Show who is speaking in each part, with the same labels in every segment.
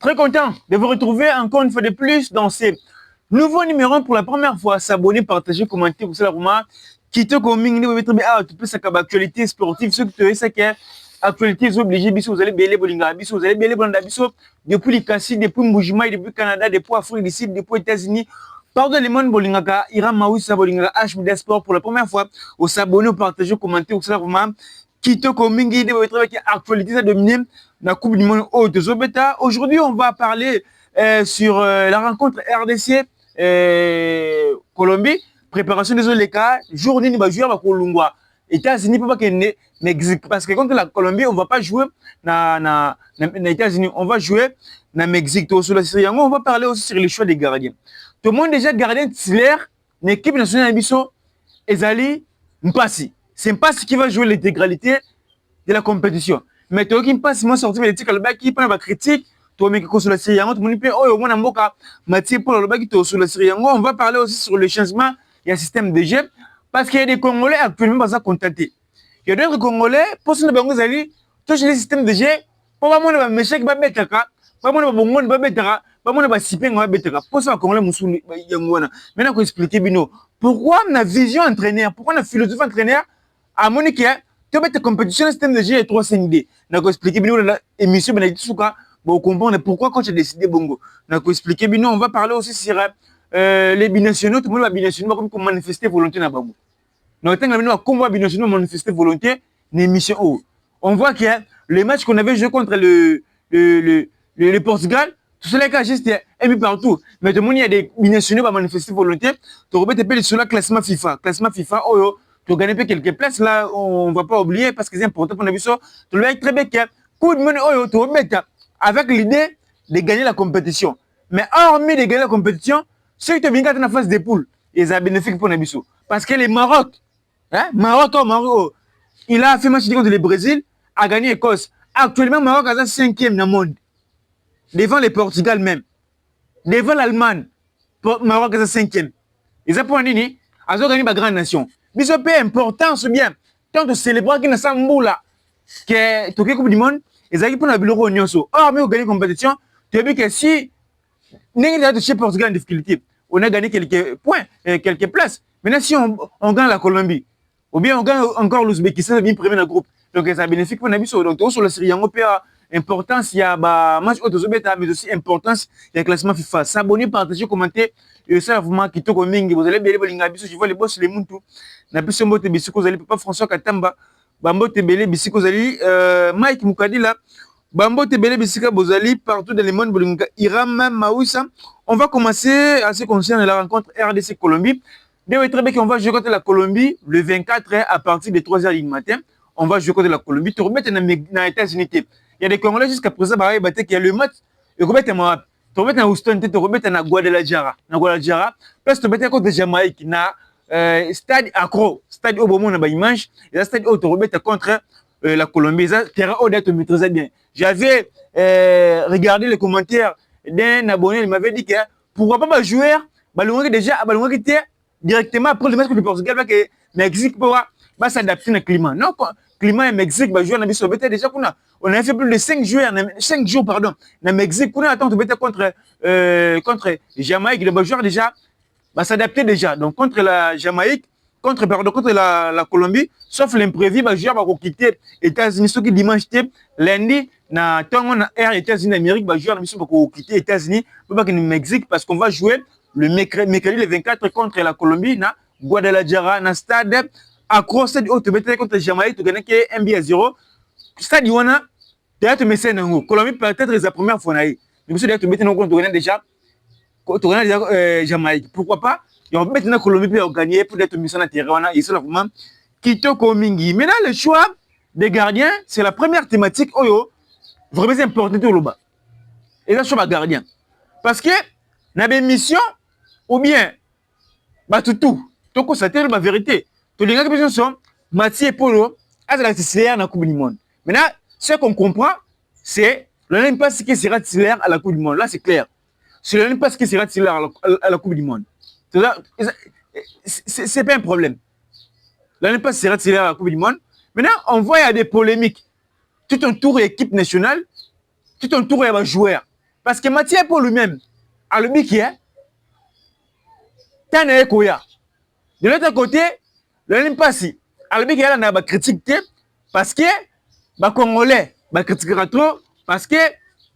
Speaker 1: Très content de vous retrouver encore une fois de plus dans ces nouveaux numéros pour la première fois. S'abonner, partager, commenter, vous savez, quitter comme vous mettre bien tout plus à actualité sportive, ce que c'est que actualité obligée, vous allez bien les bolinga, vous allez bien les bonda, depuis les Cassis, depuis Mboujima, depuis Canada, depuis Afrique du Sud, depuis États-Unis. Pardon les monde bolingaka, Iran Maouissa Bolinga, HMD Sport pour la première fois. Au s'abonner, au partager, au commenter, vous savez, quitter comme de votre actualité dominée la Coupe du Monde haute Zobeta. Aujourd'hui, on va parler sur la rencontre RDC Colombie, préparation des Oleka, journée de jouer à Kolungwa. États-Unis, pas Mexique. Parce que contre la Colombie, on ne va pas jouer dans les États-Unis, on va jouer dans Mexique. On va parler aussi sur les choix des gardiens. Tout le monde déjà gardien titulaire, l'équipe nationale Abisso, Ezali Mpassi. C'est Mpassi qui va jouer l'intégralité de la compétition. Mais tu qui passe moi sortir les titres le bac qui prend la critique, toi mais que sur la série on peut oh moi n'amboka Mathieu pour le bac qui sur la série on va parler aussi sur le changement et un système de jeu parce qu'il y a des Congolais actuellement pas contentés. Il y a d'autres Congolais pour ce bango zali touche le système de jeu pour pas moi méchant qui va mettre pas moi bongo va mettre pas moi va siper va mettre pour ça Congolais musulu yangwana. Maintenant qu'on expliquer bino pourquoi na vision entraîneur, pourquoi na philosophie entraîneur à Monique tu as compétition système de jeu et 3-5D. Je vais expliquer bien l'émission pour comprendre pourquoi quand tu as décidé bongo. Je vais expliquer bien on va parler aussi sur les binationaux, tout le monde va binationaux comme manifester volonté na bango. Donc comment binationaux manifester volonté l'émission. On voit que le match qu'on avait joué contre le Portugal, tout cela est juste un but partout. Mais tout le monde il y a des binationaux va manifester volonté. Tu repères sur le classement FIFA, oh tu gagnes quelques places là, on ne va pas oublier parce que c'est important pour nous. Tu le sais très bien que coup de monnaie, tu remets avec l'idée de gagner la compétition. Mais hormis de gagner la compétition, ceux qui te viennent dans la phase des poules, ils sont bénéfiques pour nous. Parce que le Maroc, Maroc, il a fait match contre le Brésil, a gagné l'Écosse. Actuellement, Maroc est 5e dans le monde. Devant le Portugal même. Devant l'Allemagne, Maroc est 5e. Ils ont gagné la grande nation. Mais peu importance bien tant de célébrer qu'il n'a pas que tu Coupe du Monde ils arrivent pour la bureau nyonso. Or mais au gagner compétition tu as vu que si n'est pas touché Portugal en difficulté on a gagné quelques points quelques places. Maintenant si on gagne la Colombie ou bien on gagne encore l'Ouzbékistan bien premier dans le groupe donc ça bénéfique pour Nabiso donc sur le série yango pe importance il y a match autozobeta mais aussi importance il y a classement FIFA s'abonner partager commenter et ça vraiment qui toko mingi vous allez bien bolinga biso je vois les boss les muntu na biso mbote bisiko zali papa François Katamba bambote belé bisiko zali Mike Mukadila bambote belé bisika bozali partout dans le monde bolinga Iram Maouissa. On va commencer à ce qui concerne la rencontre RDC Colombie. Très bien qu'on va jouer contre la Colombie le 24 à partir de 3h du matin. On va jouer contre la Colombie. Tu remets dans les États-Unis. Il y a des Congolais jusqu'à présent qui a le match et remets tu remets dans Houston, tu remets dans Guadalajara. Dans Guadalajara, parce que tu remets contre Jamaïque, na stade Accro, stade au moment où on mange, et stade où tu remets contre la Colombie. Ça terrain où tu maîtrises bien. J'avais regardé les commentaires d'un abonné, il m'avait dit que pourquoi pas jouer déjà directement après le match contre le Portugal parce que Mexique va s'adapter au climat. Non, climat et Mexique va jouer dans le déjà on a fait plus de 5 jours pardon dans Mexique on attend contre Jamaïque le joueur déjà va s'adapter déjà donc contre la Jamaïque contre la Colombie sauf l'imprévu va jouer va quitter États-Unis ce qui dimanche lundi na tongo na air États-Unis d'Amérique va jouer va quitter États-Unis pour pas Mexique parce qu'on va jouer le mercredi le 24 contre la Colombie na Guadalajara na stade Accro stade où tu mets contre Jamaïque tu gagnes que 1-0 stade wana d'ailleurs tu mets ça nango Colombie peut-être c'est la première fois naïe mais monsieur d'ailleurs tu mets nango tu gagnes déjà Jamaïque pourquoi pas et on met na Colombie pour gagner pour être mis sur le terrain wana et c'est là vraiment Kitoko Mingi. Maintenant le choix des gardiens c'est la première thématique oyo vraiment c'est important tout le bas et là choix gardien parce que na des missions ou bien bah tout constater la vérité tous les gars qui sont Mathieu Polo à la titulaire dans la Coupe du Monde. Maintenant ce qu'on comprend c'est le même pas ce qui sera titulaire à la Coupe du Monde là c'est clair c'est le même pas ce qui sera titulaire à la Coupe du Monde c'est pas un problème le même pas sera titulaire à la Coupe du Monde. Maintenant on voit il y a des polémiques tout un tour équipe nationale tout un tour il y a des joueurs Parce que Mathieu pour lui-même, à le qui est, Tane Koya. De l'autre côté, le Limpassi, à le qui est, on a critiqué parce que, Congolais, critiquera trop, parce que,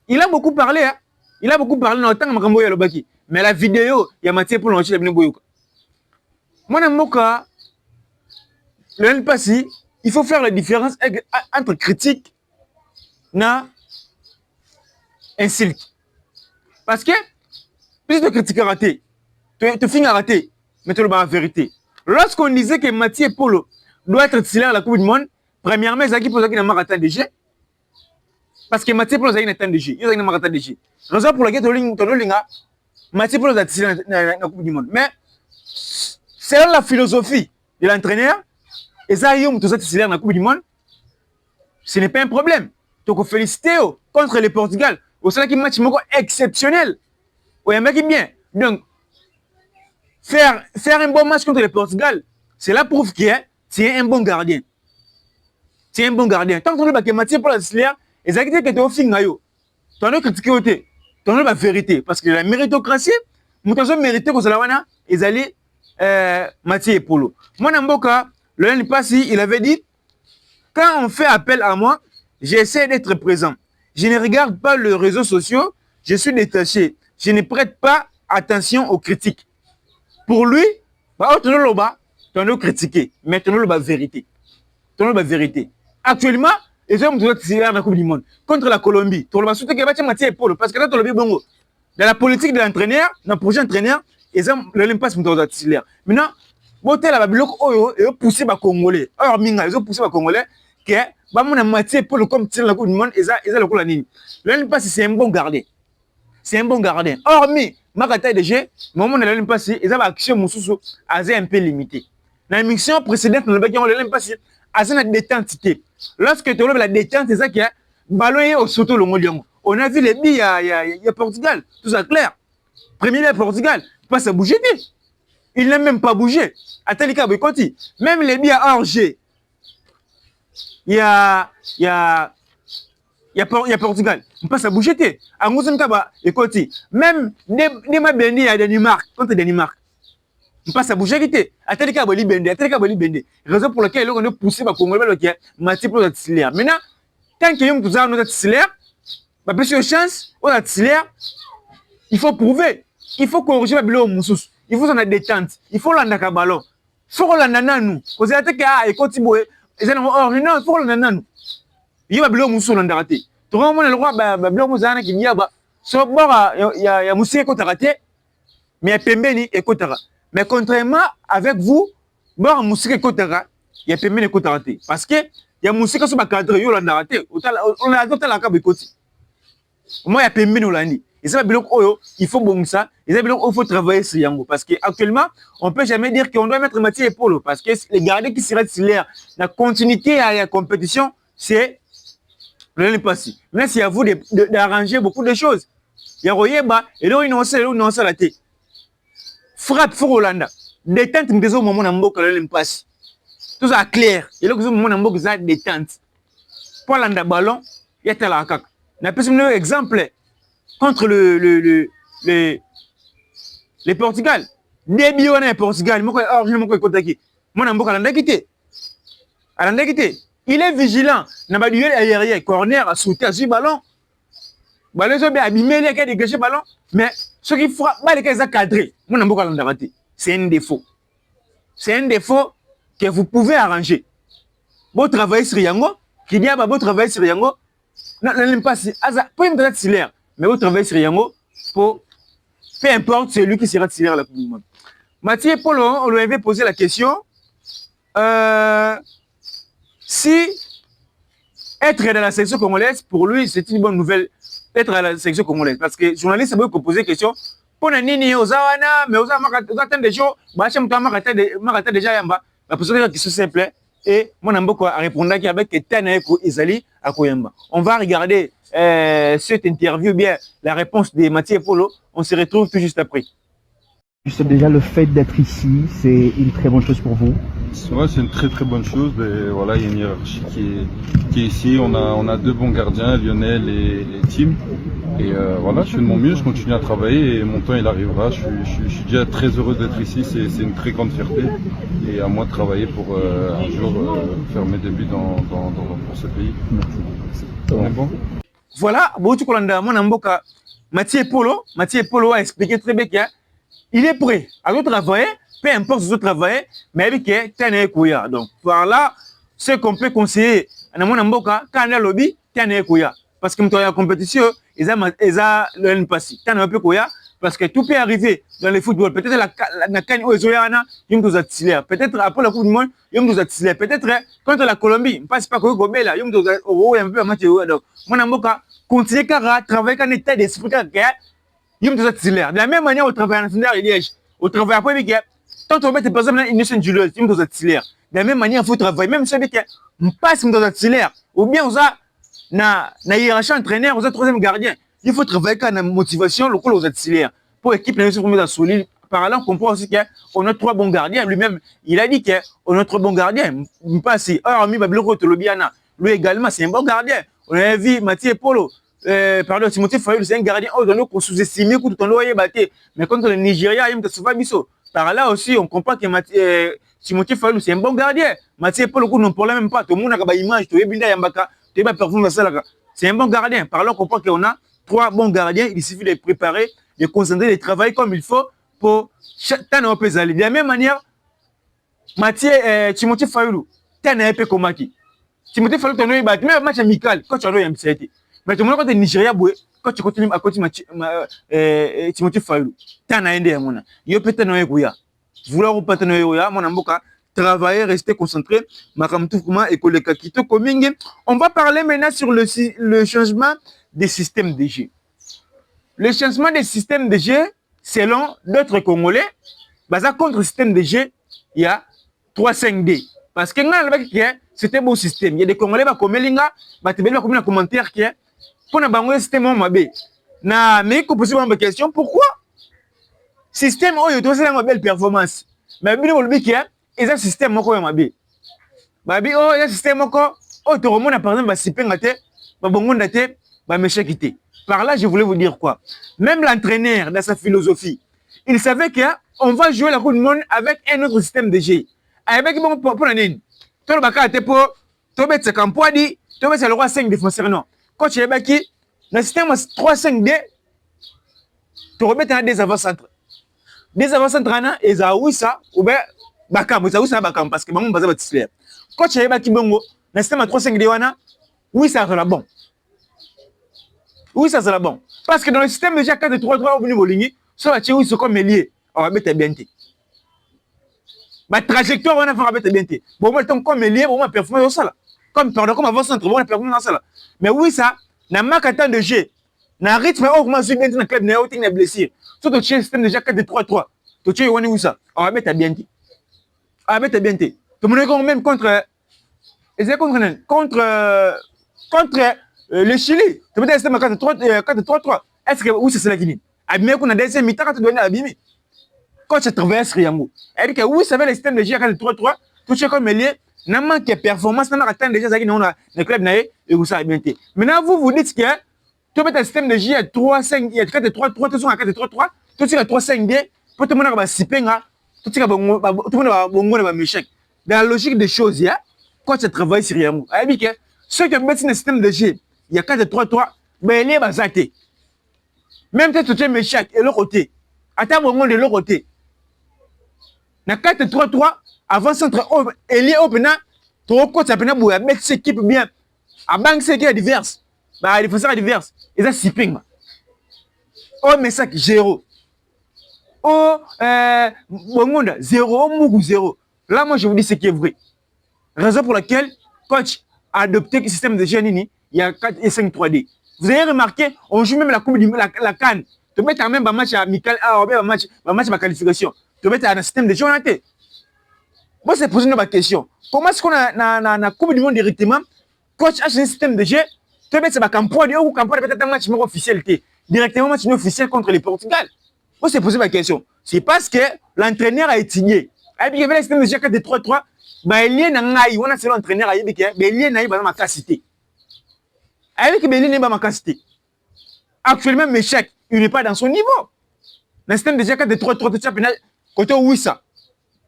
Speaker 1: il a beaucoup parlé, hein. Il a beaucoup parlé dans le temps que le baki. Mais la vidéo, il y a Mathieu pour l'enchaîner le Boyoka. Moi, dans mon cas, le Limpassi, il faut faire la différence entre critique et insulte. Parce que, plus de critiques ratées, tu finis à rater, mais tu le la vérité. Lorsqu'on disait que Mathieu Polo doit être titulaire à la Coupe du Monde, premièrement, ils ont posé qu'il n'a pas raté de jeu. Parce que Mathieu Polo a un de jeu. Il a un raté de jeu. Raison pour laquelle Mathieu Polo a titulaire à la Coupe du Monde. Mais, selon la philosophie de l'entraîneur, et ça, il y a titulaire à la Coupe du Monde, ce n'est pas un problème. Donc, on félicite contre le Portugal. Au sein d'un match exceptionnel. Oui, un mec bien. Donc, faire un bon match contre le Portugal, cela prouve que tu es un bon gardien. Tu es un bon gardien. Tant que tu as Mathieu pour la titulaire, et ça qui dit que tu es au fin, tu as critiqué, tu as la vérité. Parce que la méritocratie, nous avons mérité que cela, ils allaient Mathieu Polo. Moi, dans mon cas, le Limpassi, il avait dit, quand on fait appel à moi, j'essaie d'être présent. Je ne regarde pas les réseaux sociaux, je suis détaché. Je ne prête pas attention aux critiques. Pour lui, tu as critiqué, mais tu as la vérité. Tu as la vérité. Actuellement, les hommes doivent tirer dans la Coupe du Monde. Contre la Colombie, tu as soutenu que Mathieu Polo. Parce que là, tu as bon. Dans la politique de l'entraîneur, dans le projet entraîneur, les hommes ne l'aiment pas si tu as titulaire. Maintenant, tu as poussé les Congolais. Alors, ils ont poussé les Congolais que Mathieu Polo comme titulaire dans la Coupe du Monde, ils ont le coup la ligne. Le Limpassi, c'est un bon gardien. C'est un bon gardien. Hormis ma taille de jeu, le moment où le Limpassi, ils ont action Moussoussou, un peu limitée. Dans la mission précédente, le Limpassi, ils ont une détente. Lorsque tu as la détente, c'est ça qui est ballon au soto le Molion. On a vu les billes, il y a Portugal, tout ça clair. Premier à Portugal, pas à bouger. Il n'a même pas bougé. À tel cas, même les billes à Orgé, il y a Portugal. On passe à bouger. À Moussounkaba, écoutez, même des Mabéni à Danemark, contre Danemark. On passe à bouger. À tel cas, raison pour laquelle on a poussé ma Congolais, Mathieu pour la titulaire. Maintenant, tant qu'il y a un titulaire, plus de chance, on a titulaire, il faut prouver. Il faut corriger le ballon Moussous. Il faut s'en détente. Il faut l'andaka ballon. Il faut l'andana nous. Vous avez dit que écoutez, non, il faut l'andana nous. Il y a ballon Moussous l'andaraté. Tout le monde a le droit, ballon Moussous qui dit, sur bord, il y a Moussou qui a raté, mais il y a Pembeni et Kotara. Mais contrairement avec vous, bord Moussou qui a raté, il y a Pembeni et Kotara. Parce que il y a Moussou qui a cadré, il a raté. On a d'autres la cabe côté. Moi, il y a Pembeni Olandi. Et ça, il faut bon ça. Il faut travailler sur Yango. Parce qu'actuellement, on ne peut jamais dire qu'on doit mettre Mathieu Polo. Parce que les gardiens qui seraient titulaires, la continuité à la compétition, c'est le Limpassi. Mais c'est à vous d'arranger beaucoup de choses. Il y a Royeba, et là, il y a la tête. Frappe pour Hollanda. Détente, mais au moment où le Limpassi. Tout ça clair. Et là, au moment où ça détente. Pour l'anda ballon, il y a tel accord. On a un exemple contre les Portugal. Début on est Portugal, il est vigilant. N'a duel aérien, corner, à sauter à ce ballon. Ballon bien abîmé, il y a dégagé ballon, mais ce qui frappe, il est cadré. C'est un défaut. C'est un défaut que vous pouvez arranger. Vous travaillez sur Yango, qui dit vous travaillez sur Yango. Non, n'aime pas si. Pour une date titulaire, mais vous travaillez sur Yango pour. Peu importe celui qui sera titulaire à la Coupe du Monde. Mathieu Polo, on lui avait posé la question si être dans la sélection congolaise, pour lui, c'est une bonne nouvelle d'être à la sélection congolaise. Parce que les journalistes avaient posé la question pour Nini, Ozawana, mais Ozawana, des jours, déjà Yamba. La question simple. Et mon ambo a répondu avec Tanaeko Ezali à Koyamba. On va regarder cette interview, bien la réponse de Mathieu Polo. On se retrouve tout juste après.
Speaker 2: Juste déjà le fait d'être ici, c'est une très bonne chose pour vous.
Speaker 3: Ouais, c'est une très très bonne chose. Mais voilà, il y a une hiérarchie qui est ici. On a deux bons gardiens, Lionel et Tim. Et voilà, je fais de mon mieux, je continue à travailler et mon temps il arrivera. Je suis déjà très heureux d'être ici, c'est une très grande fierté. Et à moi de travailler pour un jour faire mes débuts pour ce pays. On est bon.
Speaker 1: Voilà, Boutou Kolanda, mon amboka, Mathieu Polo a expliqué très bien qu'il est prêt à travailler, peu importe où travailler, mais avec Tane Kouya. Donc, par là, ce qu'on peut conseiller à mon amboka, quand on a lobby, Tane Kouya. Parce que la compétition, ils ont le passé. Tane Kouya, parce que tout peut arriver dans le football. Peut-être la canne aux Zoyana, il y a des titulaires. Peut-être après la Coupe du Monde, il y a des titulaires. Peut-être contre la Colombie, on ne passe pas comme Gobela, il y a un match. Donc, mon amboka, continuer à travailler avec un état d'esprit, il y a des titulaires. De la même manière, au travail en national, il y a au travail après, tant on met par exemple une nation juleuse, il y a des titulaires. De la même manière, il faut travailler. Même si on passe dans un titulaire, ou bien on a na hiérarchie entraîneur, on a troisième gardien. Il faut travailler avec la motivation locale aux auxiliaires. Pour l'équipe, solide. Par là, on comprend aussi qu'on a 3 bons gardiens. Lui-même, il a dit qu'on a 3 bons gardiens. Pas si. Lui également, c'est un bon gardien. On a vu Mathieu Polo. Pardon, Timothée Fayulu, c'est un gardien. Oh, on sous-estimé que tout le monde battu. Mais contre le Nigeria, il y a un Bisso. Par là aussi, on comprend que Timothée Fayulu, c'est un bon gardien. Mathieu Polo, on ne parle même pas. Tout le monde a une image. C'est un bon gardien. Par là, on comprend qu'on a 3 bons gardiens. Il suffit de les préparer, de concentrer, de travailler comme il faut pour Tana Opezali. De la même manière, Timothée Fayulu, Tana Epe Komaki. Timothée Fayulu, tu as eu un match amical quand tu as eu un MCT. Mais tout le monde quand tu es Nigeria, quand tu continues à continuer Timothée Fayulu, Tana Ende Amona. Yo peut-être no Ekuya. Vouloir ou pas no Ekuya, mon amboka. Travailler, rester concentré. On va parler maintenant sur le changement des systèmes de jeu. Le changement des systèmes de jeu, selon d'autres Congolais, contre le système de jeu, il y a 3-5D. Parce que c'était un bon système. Il y a des Congolais qui ont un commentaire qui est pour un système mabé. Mais poser une question, pourquoi système où il y a une belle performance? Mais il y a un système qui est mabé. Il y a un système qui est mabé. Par exemple, si par là, je voulais vous dire quoi? Même l'entraîneur, dans sa philosophie, il savait qu'on va jouer la Coupe du Monde avec un autre système de jeu. Avec bon pour l'année. Tout le monde pour mettre ce campo dit, tu mets le roi 5 défenseurs non. Quand tu es baki, dans le système 3-5D, tu remets des avant-centres. Des avant-centres et ça oui ça ou bien bakam, ça oui ça bakam parce que maman bazar batissler. Quand tu es baki bongo, dans le système 3-5D wana, oui ça sera bon. Oui, ça sera bon. Parce que dans le système déjà 4-3-3 au niveau ligne, ça va tirer oui, c'est comme lié. On va mettre bien. Ma trajectoire, on va mettre bien. Bon, moi, comme lié, on va performer dans ça. Comme avant-centre, on va performer dans ça. Mais oui, ça, n'a pas qu'à temps de jeu. N'a rythme, on commence à dans le club, n'a aucune blessure. Surtout le système déjà 4-3-3. Tu vois, où ça? On va mettre bien. On va mettre bien. Tout le monde même contre le Chili. Tu peux dire 4-3-3. Est-ce que oui, c'est cela qui dit? Abîmer qu'on a des mi-temps quand tu dois abîmer. Quand tu traverses Riamou. Elle dit que oui, ça va le système de G 4-3-3. Tout ce comme lié. N'a manque de performance. N'a pas déjà ça qui nous a le club naïe et vous savez bien. Maintenant, vous dites que tu peux un système de G à 3-5, il y a 4-3-3, tout à 4-3-3, tout à 3-5D. Pour tout le monde va sipenga. Tout le monde va m'échec. Dans la logique des choses, quand tu travailles sur Riamou. Elle dit que ceux qui mettent un système de G, il y a 4-3-3, mais il est basé. Même si tu es méchant et l'autre côté, attends un moment de l'autre côté. Dans 4-3-3, avant centre, il est open, tu recoutes à peine pour mettre cette équipe bien. À banque, c'est qui est diverse. Les défenseurs diverses. Ils ont sipping. Oh, mais ça, 0. Oh, bon, 0, Mougou 0. Là, moi, je vous dis ce qui est vrai. Raison pour laquelle, coach a adopté le système de Giannini, il y a 4 et 5 3D. Vous avez remarqué, on joue même la Coupe du la Cannes. Tu mets même un match amical, un match de qualification. Tu mets un système de jeu en tête. Moi, c'est poser une question. Comment est-ce qu'on a la Coupe du Monde directement? Coach a un système de jeu. Tu mets un campagne ou peut-être un match officiel. Directement, un match officiel contre le Portugal. Moi, c'est poser ma question. C'est parce que l'entraîneur a étudié. Et puis, il y avait le système de jeu 4-3-3. Il y a l'entraîneur a dit que il y a ma capacité. Avec Béli n'est pas ma capacité. Actuellement, Meshak, il n'est pas dans son niveau. Dans le système de G4 de 3-3, tu as côté Wissa.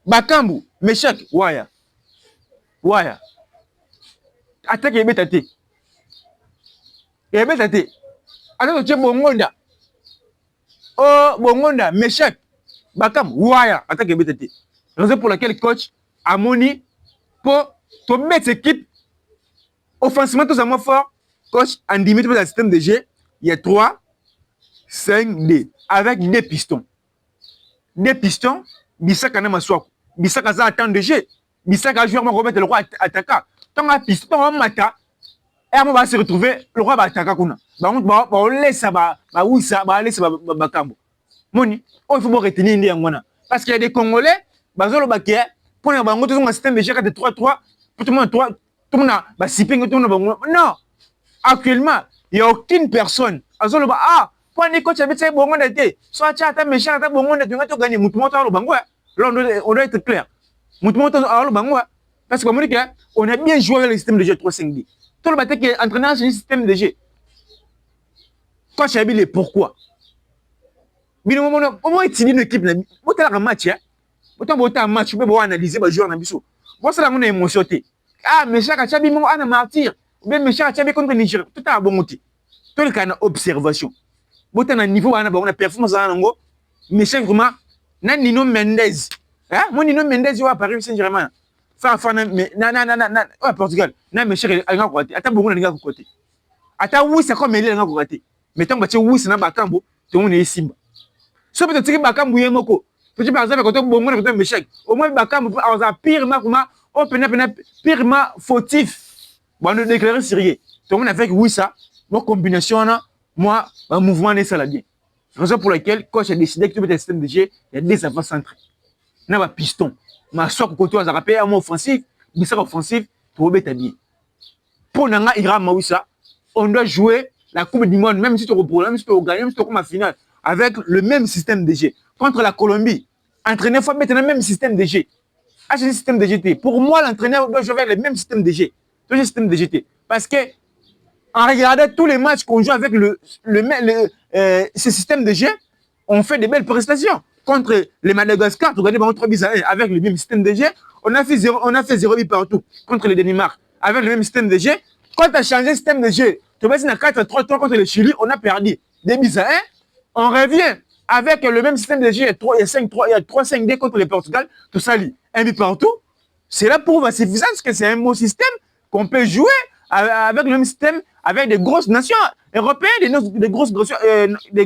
Speaker 1: Bakambu, Meshak, Waya. Waya. Attaque et bétate. Et bétate. Alors, tu es Bongonda. Oh, Bongonda, Meshak, Bakam, Waya. Attaque et bétate. Raison pour laquelle le coach a moni pour mettre cette équipe offensivement tout ça fort. Coach, en 10 minutes dans le système de jeu, il y a 3, 5, D avec 2 pistons. 2 pistons, Bissaka n'a pas soif. Bissaka a temps de jeu. Bissaka a joué à remettre le roi attaquant. Tant un piston, on mata, et on va se retrouver, le roi va attaquer. On laisse ça, oui, ça va laisser Bakambo. Moni, il faut retenir les gens. Parce qu'il y a des Congolais, Bazolo Baké, pour un système de jeu de 3-3, tout le monde va sipping, tout le monde. Non! Actuellement, il n'y a aucune personne. Azolo ba pour les coachs avec ces bons d'été. Soit tu as méchant, tu as bon d'été, tu as gagné. Moutoumont à l'Obangoua. Là, on doit être clair. Moutoumont à l'Obangoua. Parce qu'on a bien joué avec le système de jeu 3-5-D. Tout le bâtiment qui est entraîné dans le système de jeu. Coach Abile, pourquoi? Au moins, tu dis une équipe. Tu as un match. Tu as un match. Tu peux analyser le joueur. Moi, c'est là mon émotion. Ah, mais chaque fois, tu as un martyr. Bien, mais chaque fois, contre Niger, tout a bon côté. Tout le cas d'observation. Si tu as un niveau, on a performance, mais c'est vraiment, Nino Mendes. Mon Nino Mendes, il va à Paris Saint-Germain. Portugal. Non, mais cher, il a côté. Attends, beaucoup de côté. Attends, oui, c'est comme il est côté. Mais tant que tu oui, c'est un Bakambo, tout le monde est Simba. Sauf que tu sais Bakambo, il y a Moko. Tu par exemple, quand tu as bon, tu as un échec. Au moins, Bakambo, on a pire, pire, fautif. Bon, nous déclarer sérieux. Tout le monde a fait que oui, ça, mon combinaison, moi, un mouvement n'est ça là bien. Raison pour laquelle, le coach a décidé que tu mets un système de jeu, il y a des avant centrés. Il y a un piston. Mais soit que côté, on a rappelé un mot offensif, mais ça offensif, tu vas bien. Pour Nanga Ira Mawissa, on doit jouer la Coupe du Monde, même si tu reprends, même si tu gagnes, même si tu comme en finale, avec le même système de jeu. Contre la Colombie, entraîneur faut mettre le même système de jeu. Ah, c'est un système de GT. Pour moi, l'entraîneur doit jouer avec le même système de jeu. Tout le système de GT. Parce que, en regardant tous les matchs qu'on joue avec ce système de jeu, on fait de belles prestations. Contre les Madagascar, tu gagnes 3 buts à 1 avec le même système de jeu. On a fait 0 buts partout contre le Danemark avec le même système de jeu. Quand tu as changé le système de jeu, tu vas dire 4-3-3 contre le Chili, on a perdu 2 buts à 1. On revient avec le même système de jeu, il y a 3-5-D contre le Portugal, tout ça, 1 but partout. C'est là pour voir suffisant parce que c'est un bon système qu'on peut jouer avec le même système, avec des grosses nations européennes, des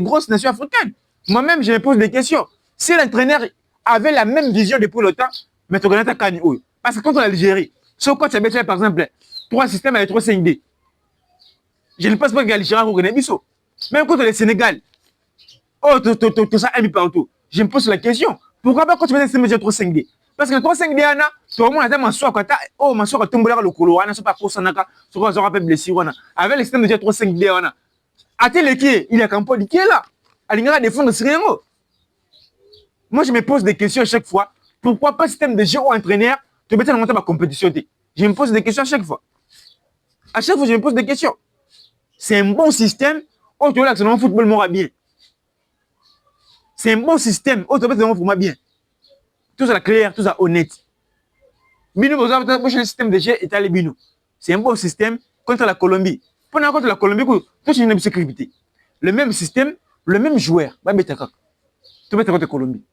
Speaker 1: grosses nations africaines. Moi-même, je me pose des questions. Si l'entraîneur avait la même vision depuis le temps, mais tu connais ta où? Parce que contre l'Algérie, ce coach avait fait par exemple 3 systèmes avec 3-5-D. Je ne pense pas que l'Algérie a gagné Bissot. Même contre le Sénégal, tout ça, 1 but partout. Je me pose la question. Pourquoi pas quand tu fais un système de 3-5-D? Parce que 3-5-D, tout le monde a dit que tu tomber le couloir, tu pas pour ça, tu vas blessé. Avec le système de 3-5-D, il y a Campo qui est là. Il y a défendre rien. Moi, je me pose des questions à chaque fois. Pourquoi pas système de jeu ou entraîneur, tu peux monter ma compétition? Je me pose des questions à chaque fois. À chaque fois, je me pose des questions. C'est un bon système. Oh, tu vois là que le football m'aura bien. C'est un bon système. Oh, tu vois que pour bien. Tout ça clair, tout ça honnête. Bino, vous avez un système de jeu et t'as les Bino. C'est un bon système contre la Colombie. Pendant contre la Colombie, tout est une sécurité. Le même système, le même joueur. Tu vas mettre contre la Colombie.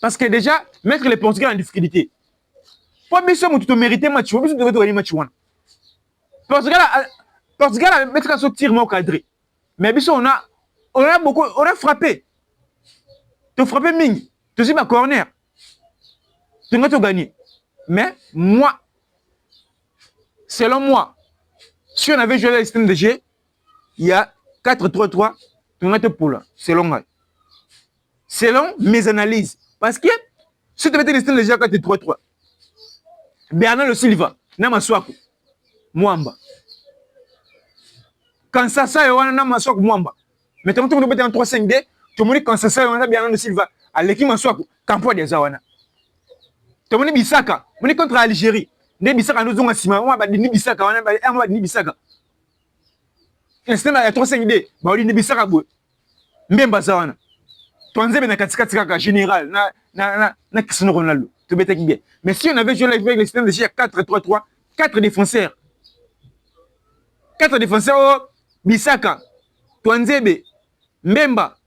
Speaker 1: Parce que déjà, mettre les Portugais en difficulté. Pour bien sûr, tu te mérites un match. Pour bien sûr, tu devais gagner match. Portugal a mettre un tir au cadré. Mais bien sûr, on a frappé. Tu as frappé Ming. Tu sais ma corner. Tu vas tout gagner. Mais moi, selon moi, si on avait joué le système de jeu, il y a 4-3-3, tu vas tout pour là. Selon mes analyses. Parce que si tu mettais le système de jeu à 4-3-3, Bernardo Silva, Nama Swaku, Mwamba. Quand ça, il y a Nama Swaku, Mwamba. Mais tu vas mettre en 3-5-D, tu me dis quand ça, il y a Bernardo Silva, à l'équipe Swaku, Campo de Zawana. Tu me dis Bissaka, tu me dis contre l'Algérie. Ne Bissaka, nous avons un ciment, on va dire Bissaka, on va dire Bissaka. le système ya 3-5D ba oli nebisaka boye mbemba zawana Twanzebe na katikati kaka général na Cristiano Ronaldo to betaki bien mais si on avait joué avec le système de jeu 4-3-3 4 défenseurs oh, Bisaka Twanzebe Mbemba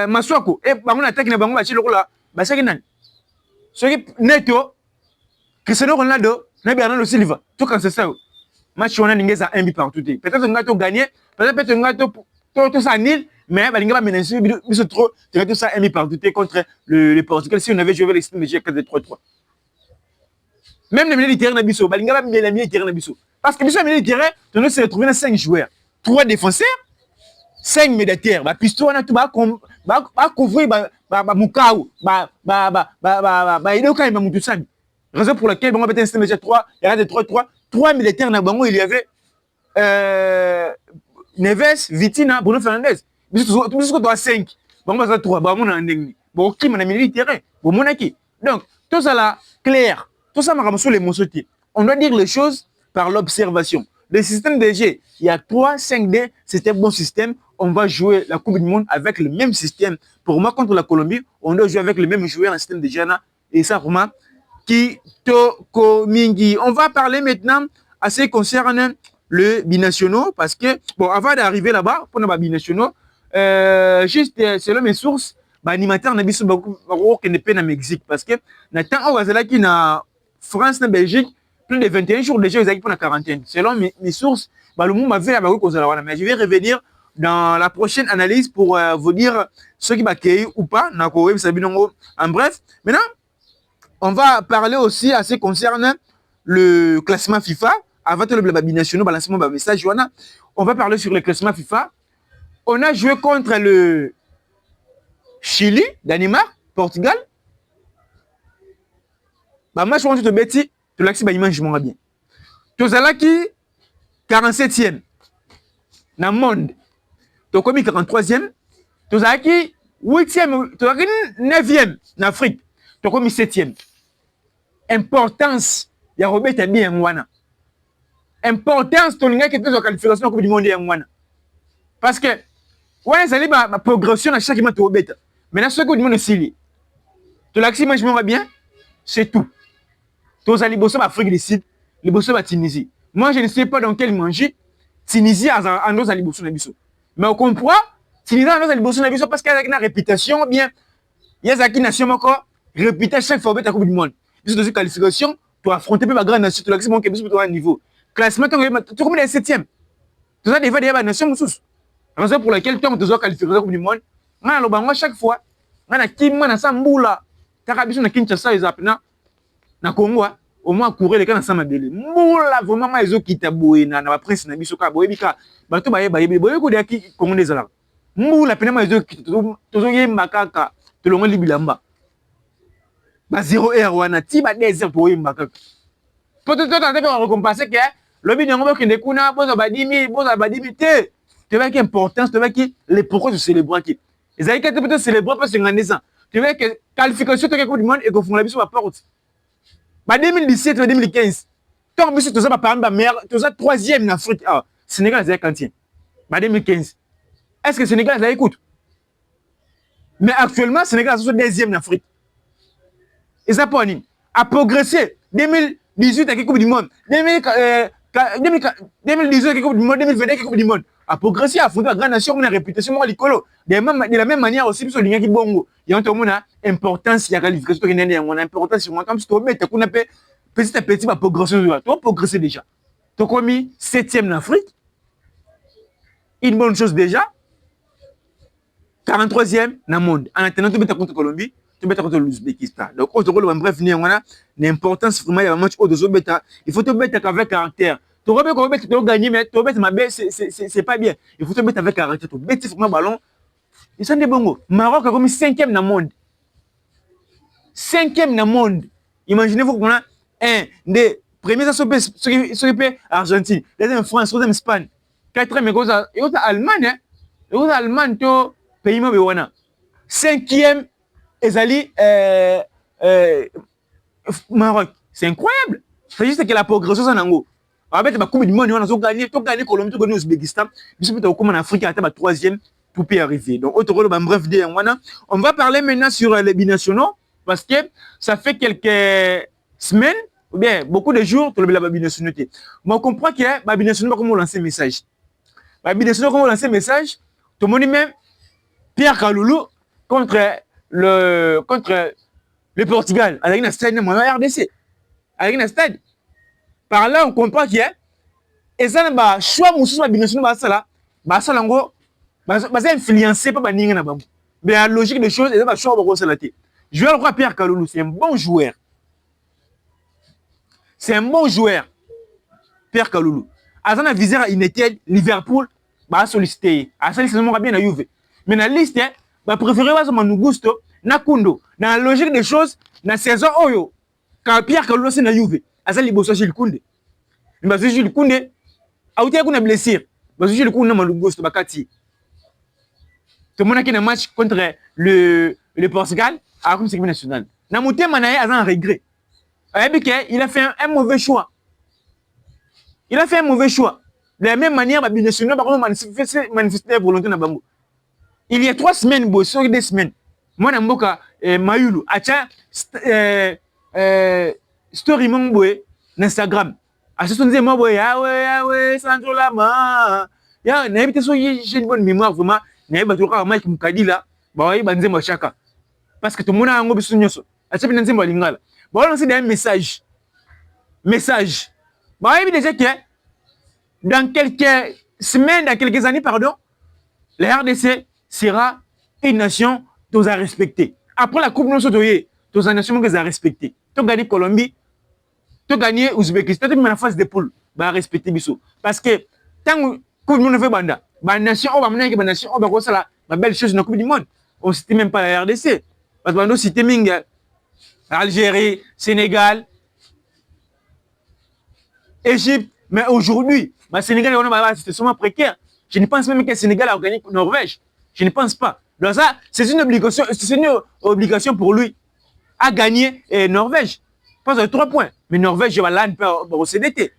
Speaker 1: Maswako et bango na attaque na bango ba chilo kola ba saki nani soki Neto Cristiano Ronaldo na Bernardo Silva to quand c'est ça match on a ningeza 1 but partout peut-être on a to gagné peut-être on a to ça nil mais balinga ba menacer biso trop tu as tout ça 1 but partout contre le Portugal si on avait joué avec le système de jeu 4-3-3 même les milieux de terrain na biso balinga ba milieu de terrain na biso parce que biso milieu de terrain on doit se retrouver dans 5 joueurs 3 défenseurs 5 milieux de terrain ba pisto on a tout ba couvrir ba mukau ba ido ka ba mutu sabi raison pour laquelle on va mettre un système de 3 il y a des 3 militaires na bango il y avait Neves Vitina Bruno Fernandes biso to 5 bango ba 3 ba mona ndengni bo ki na milieu de terrain bo mona ki donc tout ça là clair tout ça m'a sur les mots on doit dire les choses par l'observation le système de jeu il y a 3-5D c'est un bon système on va jouer la Coupe du Monde avec le même système pour moi contre la Colombie on doit jouer avec le même joueur un système de jeu et ça pour moi Kitoko Mingi. On va parler maintenant à ce qui concerne le binationaux parce que, bon, avant d'arriver là-bas, pour les binationaux, juste selon mes sources, l'animateur n'a pas de peine au Mexique parce que, Nathan Owazalaki na France, na Belgique, plus de 21 jours déjà, ils ont pour la quarantaine. Selon mes sources, le monde m'a fait mais je vais revenir dans la prochaine analyse pour vous dire ce qui va accueillir ou pas. En bref, maintenant, on va parler aussi à ce qui concerne le classement FIFA. Avant le binational, balancement de message, on va parler sur le classement FIFA. On a joué contre le Chili, Danemark, Portugal. Moi, je pense que Betty, tu l'as dit, je m'en bien. Tu as qui 47e dans le monde. Tu as commis 43e. Tu as qui 8e, tu as 9e en Afrique. Tu as commis 7e. Importance, il y a Robert bien Mwana. Importance, ton gars qui fait la qualification de la Coupe du Monde est Mwana. Parce que, ouais, ça dit ma progression à chaque match de Robert. Maintenant, ce que du monde est sili. Tu l'as dit, moi je me vois bien, c'est tout. Tu as les bossons d'Afrique du Sud, les bossons de Tunisie. Moi, je ne sais pas dans quel manger Tunisie a nos les bossons d'Abisso. Mais on comprend, Tunisie a nos les bossons d'Abisso parce qu'il y a une réputation, bien, il y a une nation encore, réputée chaque fois à la Coupe du Monde. Dans cette qualification, tu as affronté la grande nation, tu as accès à un niveau. Classement, tu as combien de 7e. Tu as déjà la nation, la raison pour laquelle tu as qualifié la Coupe du Monde. Chaque fois, tu as Kimma, Samboula, tu as besoin de Kinshasa, na Congo, au moins courir les cas ensemble belé. Moula vraiment ils ont quitté boy na prince na bisoka boy bika. Bato baye boy ko de ki Congo des ala. Moula pena ils ont quitté to makaka to longo libilamba. Ba 0 wana ti ba desert boy makaka. Peut-être tu as récompenser que le bi nyango ki ndekuna boza ba 10 000 te. Tu vois qui importance, tu vois qui les pourquoi tu célébrer qui. Les aïka te peut célébrer parce que ngandesa. Tu vois que qualification de Coupe du Monde et que font la biso ba porte. 2017 2015 tant que tu as par exemple meilleur tu as 3e en Afrique Sénégal est quantième 2015 est-ce que Sénégal ça écoute mais actuellement Sénégal est 2e en Afrique et ça pour a progressé 2018 avec Coupe du Monde 2018 avec Coupe du Monde 2020 avec Coupe du Monde a progressé à fonder la grande nation on a réputation moi l'écolo de la même manière aussi sur l'ingénieur qui bongo il y a une importance il y a qualification qui n'est pas importance sur moi comme si tu mets qu'on appelle petit à petit ma progression tu as progressé déjà tu as commis 7e en Afrique une bonne chose déjà 43e dans le monde en attendant tu mets contre Colombie tu mets contre l'Ouzbékistan donc au rôle bref venir on a l'importance vraiment il y a un match au deux bêta il faut te mettre avec caractère tu vas gagner mais tu vas mettre ma baisse c'est pas bien il faut te mettre avec caractère tu mets vraiment ballon ils sont des bons Maroc a commis 5e dans le monde 5e dans le monde imaginez-vous qu'on a un des premiers s'occuper Argentine deuxième France troisième Espagne 4e et autres Allemagne et autres Allemagne to pays mo bewana 5e ezali Maroc c'est incroyable c'est juste que la progression ça nango Avec la Coupe du Monde, on a gagné Colombie, on a gagné Ouzbékistan. Puis on comme en Afrique, on a troisième, tout peut arriver. Donc, autre rôle, bref, on va parler maintenant sur les binationaux, parce que ça fait quelques semaines, ou bien beaucoup de jours, que la binationalité. Mais on comprend que la binationalité, comment on lance un message. La binationalité, comment on lance un message, tout le monde même, Pierre Kaloulou contre le Portugal, avec un stade, RDC. Avec un stade. Par là, on comprend qu'il y a et ça, le choix de la binationalité, c'est influencé par les gens. Mais la logique des choses, c'est le choix de la je vais le voir Pierre Kaloulou, c'est un bon joueur. C'est un bon joueur. Pierre Kaloulou. Azan a visé à United, Liverpool, bah sollicité. À ça, c'est bien à Juve. Mais dans la liste, bah préféré va Manu Gusto, Nakundo. Dans la logique des choses, dans la saison Oyo, quand Pierre Kaloulou c'est na Juve, à ça il bosse Jules Koundé. Mais bah Jules Koundé, a été qu'on a blessé. Bah Jules Koundé Manu Gusto bakati. Tout le monde qui a un match contre le Portugal à la Coupe nationale. Dans mon thème, il a un regret. Il a fait un mauvais choix. Il a fait un mauvais choix. De la même manière, il a manifesté la volonté de Bango. Il y a 3 semaines, sur 2 semaines, moi, je suis Mayulu, story sur Instagram. À ce moment-là, ouais, Sandro Lama. J'ai une bonne mémoire, vraiment. Je suis là, parce que tout le monde a un message. C'est un message. Message. Déjà que dans quelques semaines, dans quelques années, pardon, la RDC sera une nation que vous avez respectée. Après la Coupe du Monde, vous avez une nation que vous avez respectée. Tu as gagné Colombie, tu as gagné Ouzbékistan, tu as gagné la phase de poule, vous avez respecté Bissou. Parce que tant que la Coupe du Monde fait banda, la nation, on va mener la nation, on va faire la belle chose dans la Coupe du Monde. On ne cite même pas la RDC. Parce qu'on cite Minga, Algérie, Sénégal, Égypte. Mais aujourd'hui, le Sénégal est situation précaire. Je ne pense même que le Sénégal a gagné Norvège. Je ne pense pas. Donc ça, c'est une obligation pour lui à gagner Norvège. Parce que 3 points. Mais Norvège va là au CDT.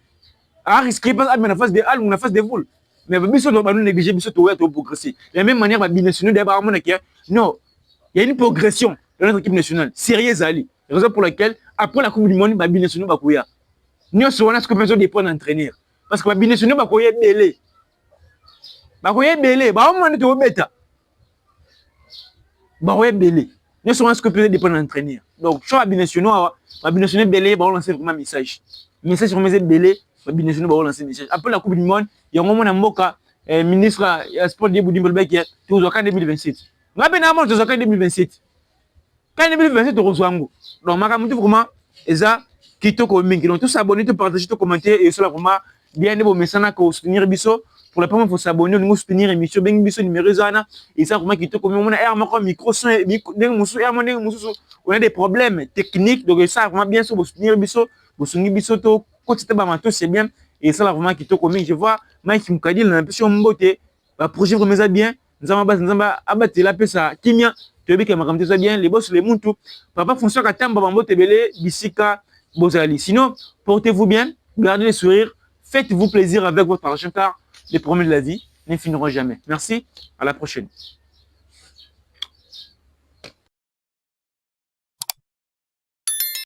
Speaker 1: À risquer pas à face de Al ou la face de Voul. Mais il doit nous négliger, il doit progresser. De la même manière, non, il y a une progression de notre équipe nationale. Sérieuse Ali. Raison pour laquelle, après la Coupe du Monde, la binationale va courir. Nous sommes ce que besoin de prendre entraîneur. Parce que la binationale va courir belé. Va courir belé. Va au moins de bêta. Va courir belé. Nous sommes ce que besoin de prendre entraîneur. Donc, sur la binationale belé, va lancer vraiment un message. Message sur mes belé, la binationale va lancer un message. Après la Coupe du Monde, il y a un moment où ministre sport de Boudimbolbe qui est toujours en 2027. Nous avons toujours en 2027. Quand 2027, tu reçois un go. Donc, ma caméra, vraiment, et ça, qui te communique. Donc, tous s'abonner, te partager, te commenter, et cela vraiment, bien de vos messages pour soutenir Bisso. Pour la première fois, s'abonner, nous soutenir l'émission, ben Bisso numéro 1, et ça, vraiment, qui te communique. On a un micro, on a des problèmes techniques, donc ça, vraiment, bien sûr, vous soutenir Bisso, c'est bien, et ça, vraiment, qui te communique. Je vois, Mike Mukadi, l'impression de beauté, projet vraiment bien, nous avons abattu la paix, ça, Kimia. Tu veux que ma caméra soit bien, les boss, les mountous. Papa fonctionne à temps, Bambo Tebele, Bissika, Bozali. Sinon, portez-vous bien, gardez le sourire, faites-vous plaisir avec votre argent car les problèmes de la vie ne finiront jamais. Merci, à la prochaine.